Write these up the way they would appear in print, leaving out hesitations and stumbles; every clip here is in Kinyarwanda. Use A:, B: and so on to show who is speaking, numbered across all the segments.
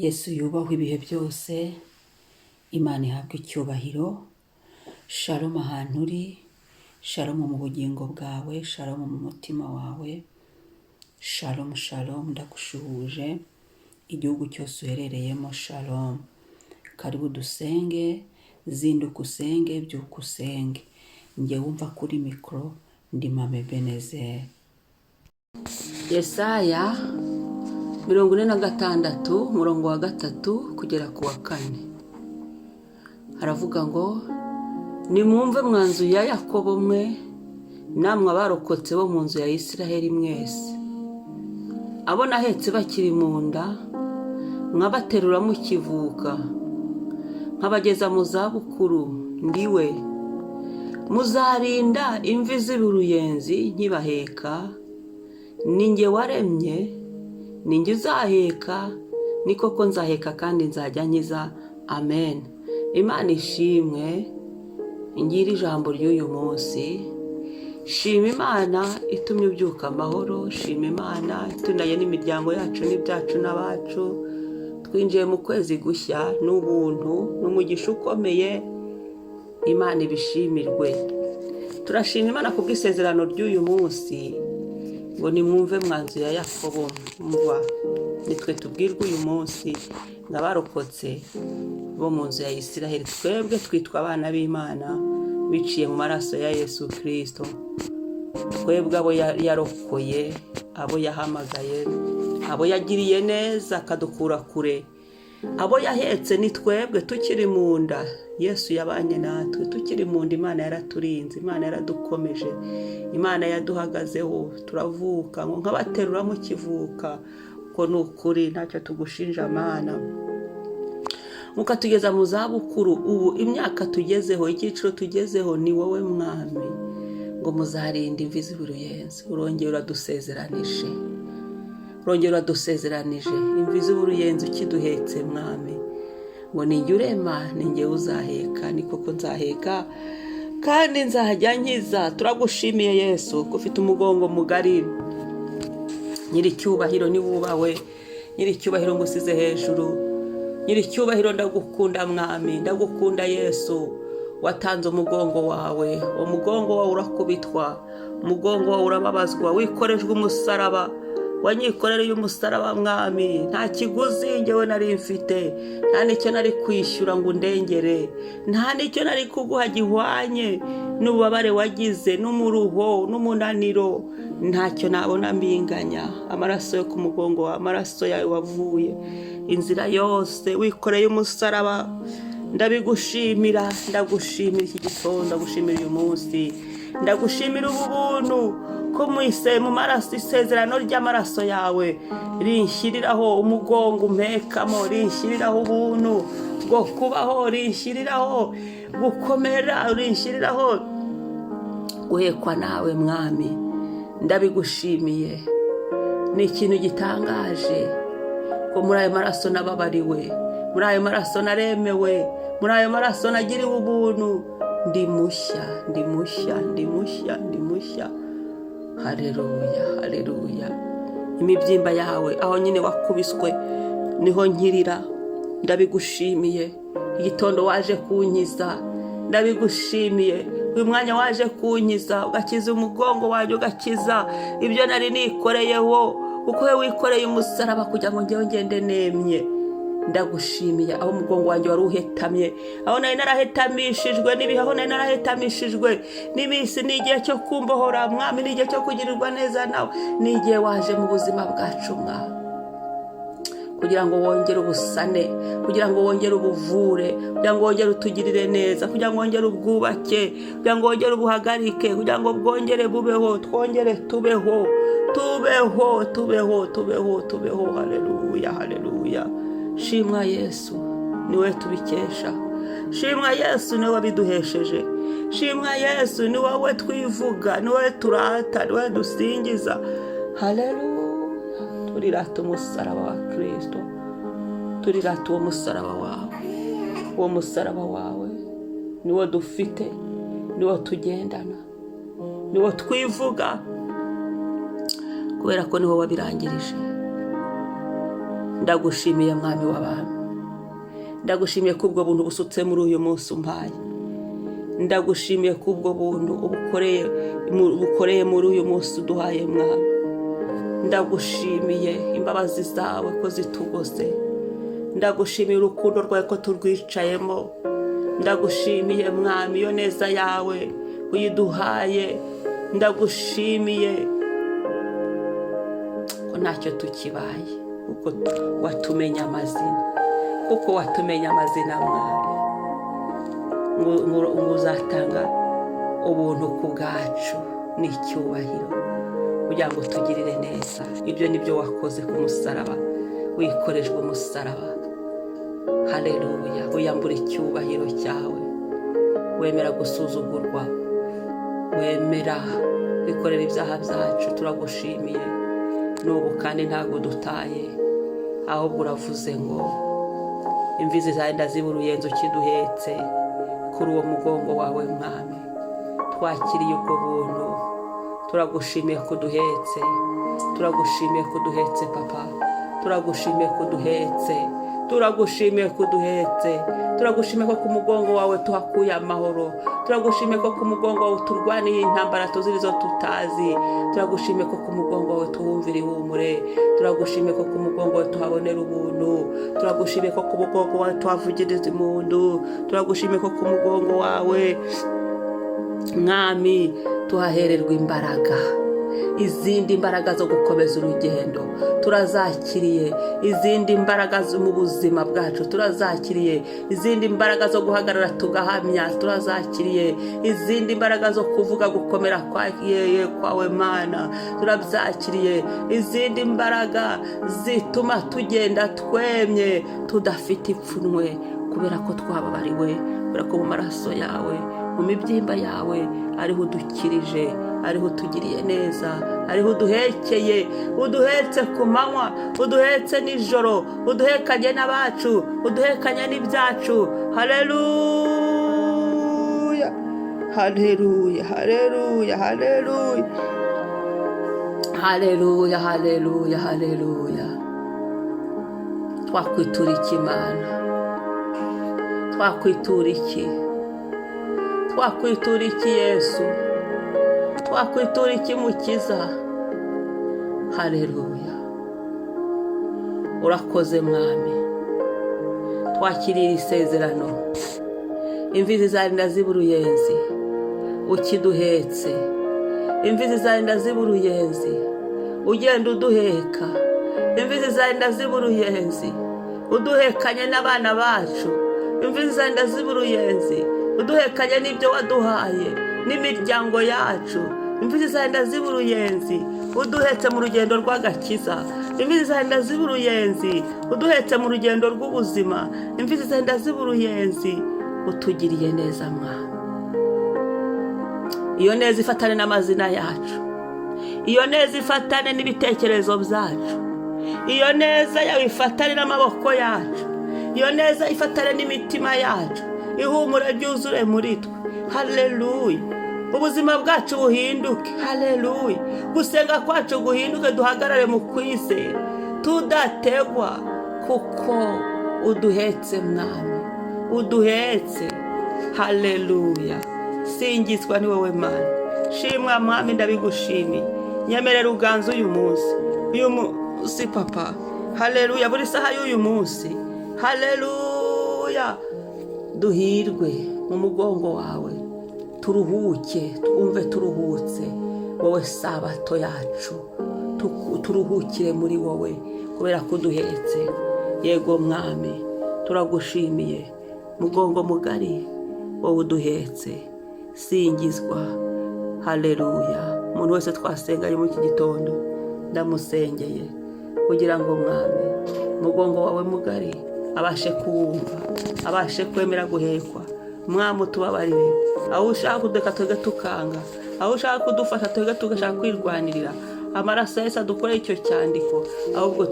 A: Yesu yubahwe ibihe byose, Imana ihabwe icyubahiro. Shalom ahantu uri, shalom mu bugingo bwawe, shalom mu mutima wawe, shalom shalom. Ndagushuhuje igihugu cyose uherereyemo, shalom. Karibu dusenge, zinduka usenge, byuka usenge. Njye wumva kuri mikoro ndi Mama Ebenezer. Yesaya 46 murongo wa 3 kugera ku wa 4 haravuga ngo nimwumve mwanzu ya Yakobo mwe, namwe abarokotse bo mu nzu ya Isiraheli mwese, abo nahetse bakiri mu nda mwabaterura mukivuka, nkabageza mu zabukuru ndiwe. Muzarinda imvi z'uruyenzi nkibaheka, ninjye waremye, ninjye uzaheka, ni koko nzaheka kandi nzajya nkiza. Amen. Imana ishimwe. Ngira ijambo ry'uyu munsi. Shima Imana itumye ubyuka amahoro, shima Imana itunaye n'imiryango yacu n'ibyacu n'abacu. Twinjiye mu kwezi gushya n'ubuntu n'umugisha ukomeye. Imana ibishimirwe. Turashima Imana ku bw'isezerano ry'uyu munsi ngo nimwumve mwanzu ya Yakobo mva. Nitwe tubwirwa uyu munsi n'abarokotse bo mu nzu ya Isiraheli. Twebwe twitwa abana b'Imana biciye mu maraso ya Yesu Kristo. Twebwe abo yarokoye, abo yahamagaye, abo yagiriye neza akadukura kure, abo yahetse. Ni twebwe tukiri mu nda Yesu yabanye natwe, tukiri mu nda Imana yaraturinze, Imana yaradukomeje, Imana yaduhagazeho. Turavuka ngo nk'abaterura mu kivuka, ko nukuri ntacyo tugushinja Mana. Mukatugeza mu zabukuru, ubu imyaka tugezeho, icyiciro tugezeho ni wowe Mwami. Ngo muzarinda imvi z'uruyenzi. Urongera uradusezeranije, urongera uradusezeranije imvi z'uruyenzi ukiduhetse Mwami. Ngo ninjye urema, ninjye uzaheka, ni koko nzaheka kandi nzajya nkiza. Turagushimiye Yesu ko ufite umugongo mugari. Nyiri icyubahiro ni wubawe, nyiri icyubahiro ngusize hejuru, nyiri icyubahiro ndagukunda Mwami, ndagukunda Yesu. Watanze umugongo wawe, umugongo wawe urakubitwa, umugongo wawe urababazwa, wikorejwe umusaraba, wanyikorereye umusaraba Mwami. Nta kiguzi njyewe nari mfite, nta nicyo nari kwishyura ngo undengere, nta nicyo nari kuguha gihwanye n'ububabare wagize, n'umuruho n'umunaniro, ntacyo nabona mbinganya. Amaraso yo ku mugongo wawe, amaraso yawe wavuye inzira yose, wikoreye umusaraba. Ndabigushimira, ndagushimira iki gitondo, ndagushimira uyu munsi, ndagushimira ubu buntu ko mu maraso, isezerano ry'amaraso yawe rinshyiriraho umugongo umpekamo, rinshyiriraho ubuntu bwo kubaho, rinshyiriraho gukomera, rinshyiriraho guhekwa nawe Mwami. Ndabigushimiye. Ni ikintu gitangaje ko muri ayo maraso nababariwe, muri ayo maraso naremewe, muri ayo maraso nagiriwe ubuntu. Ndi mushya, ndi mushya, ndi mushya, ndi mushya. Haleluya, haleluya. Imibyimba yawe aho nyine wakubiswe niho nkirira. Ndabigushimiye. Igitondo waje kunkiza, ndabigushimiye. Uyu mwanya waje kunkiza, ugakiza umugongo wanjye, ugakiza ibyo nari nikoreyeho, kuko we wikoreye umusaraba kugira ngo njyewe ngende nemye. Ndagushimiye aho umugongo wanjye wari uhetamye, aho nari narahetamishijwe n'ibihe, aho nari narahetamishijwe n'iminsi. Ni igihe cyo kumbohora Mwami, ni igihe cyo kugirirwa neza nawe, ni igihe waje mu buzima bwacu Mwami, kugira ngo wongere ubusane, kugira ngo wongere ubuvure, kugira ngo wongere utugirire neza, kugira ngo wongere ubwubake, kugira ngo wongere ubuhagarike, kugira ngo bwongere bubeho, twongere tubeho, tubeho, tubeho, tubeho, tubeho. Haleluya, haleluya. Shimwa Yesu, niwe tubikesha. Shimwa Yesu, niwe wabiduhesheje. Shimwa Yesu, ni wowe twivuga, niwe turata, niwe dusingiza. Haleluya. Turirata umusaraba wa Kristo, turirata uwo musaraba wawe. Uwo musaraba wawe niwo dufite, niwo tugendana, niwo twivuga, kubera ko niwo wabirangirije. ndagushimiye mwami w'abantu, ndagushimiye kubwo buntu busutse muri uyu munsi umpaye, ndagushimiye kubwo buntu ubukoreye muri uyu munsi uduhaye mwami, ndagushimiye imbabazi zawe ko zitugose, ndagushimiye urukundo rwawe ko turwicayemo, ndagushimiye mwami iyo neza yawe uyiduhaye, ndagushimiye ko ntacyo tukibaye kuko watumenya amazina, kuko watumenya amazina mwami, ngo uzatanga ubuntu ku bwacu n'icyubahiro kugira ngo tugirire neza. Ibyo nibyo wakoze ku musaraba, wikorejwe umusaraba. Haleluya, wiyambura icyubahiro cyawe, wemera gusuzugurwa, wemera wikorera ibyaha byacu. Turagushimiye n'ubu kandi ntabwo dutaye, ahubwo uravuze ngo imvizi zawe ndaziba uruyenzi ukiduhetse kuri uwo mugongo wawe mwami. Twakiriye ubwo buntu, turagushimiye ko duhetse, turagushimiye ko duhetse papa, turagushimiye ko duhetse, turagushimiye ko duhetse, turagushimiye ko ku mugongo wawe tuhakuye amahoro, turagushimiye ko ku mugongo wawe turwaniye intambara tuziri zo tutazi, turagushimiye ko ku mugongo wawe tuhumvira ihumure, turagushimiye ko ku mugongo wawe tuhabonera ubuntu, turagushimiye ko ku mugongo wawe tuhavugiriza impundu, turagushimiye ko ku mugongo wawe mwami tuhahererwa imbaraga, izindi mbaraga zo gukomeza urugendo turazakiriye, izindi mbaraga mu buzima bwacu turazakiriye, izindi mbaraga zo guhagarara tugahamya turazakiriye, izindi mbaraga zo kuvuga gukomera kwawe Mana turabyakiriye, izindi mbaraga zituma tugenda twemye tudafite ipfunwe kubera ko twababariwe, kubera ko mu maraso yawe, mu mibyimba yawe ariho udukirije, ariho utugiriye neza, ariho uduhekeye, uduhetse ku manywa, uduhetse nijoro, uduhekanye n'abacu, uduhekanye n'ibyacu. Haleluya, haleluya, haleluya, haleluya, haleluya, haleluya, haleluya. Twakwitura iki Mana? Twakwitura iki? Twakwitura iki Yesu? Twakwitura iki Mukiza? Haleluya, urakoze mwami. Twakiriye isezerano, imvizi zawe ndaziba uruyenzi ukiduhetse, imvizi zawe ndaziba uruyenzi ugenda uduheka, imvizi zawe ndaziba uruyenzi uduhekanye n'abana bacu, imvizi zawe ndaziba uruyenzi uduhekanye n'ibyo waduhaye n'imiryango yacu, imvizi zawe ndaziba uruyenzi uduhetse mu rugendo rw'agakiza, imvizi zawe ndaziba uruyenzi uduhetse mu rugendo rw'ubuzima, imvizi zawe ndaziba uruyenzi utugiriye neza mwami. Iyo neza ifatane n'amazina yacu, iyo neza ifatane n'ibitekerezo byacu, iyo neza yawe ifatane n'amaboko yacu, iyo neza ifatane n'imitima yacu, ihumure ryuzure muri twe. Haleluya, ubuzima bwacu buhinduke. Haleluya, gusenga kwacu guhinduke, duhagarare mu kwizera tudategwa, kuko uduhetse mwami, uduhetse. Haleluya, singizwa ni wowe Mana. Shimwa mwami, ndabigushimiye. Nyemerera uganze uyu munsi papa. Haleluya, buri saha y'uyu munsi. Haleluya, duhirwe mu mugongo wawe, turuhuke, twumve turuhutse. Wowe sabato yacu, turuhukire muri wowe kubera ko duhetse. Yego mwami, turagushimiye. Mugongo mugari wowe uduhetse, singizwa. Haleluya, umuntu wese twasenganye muri iki gitondo ndamusengeye kugira ngo mwami mugongo wawe mugari abashe kuwumva, abashe kwemera guhekwa. Mwami utubabarire, aho ushaka kudeka twebwe tukanga, aho ushaka kudufasha twebwe tugashaka kwirwanirira. Amaraso Yesu adukoreye icyo cyandiko, ahubwo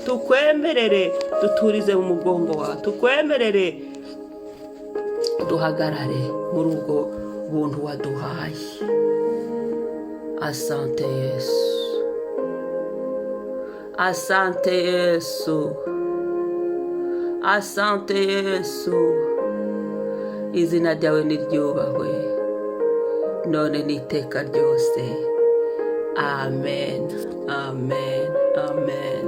A: tukwemerere duturize mu mugongo wawe, tukwemerere duhagarare muri ubwo buntu waduhaye. Asante Yesu, Asante Yesu, asante Yesu, izina ryawe niryubahwe none n'iteka ryose. Amen, amen, amen.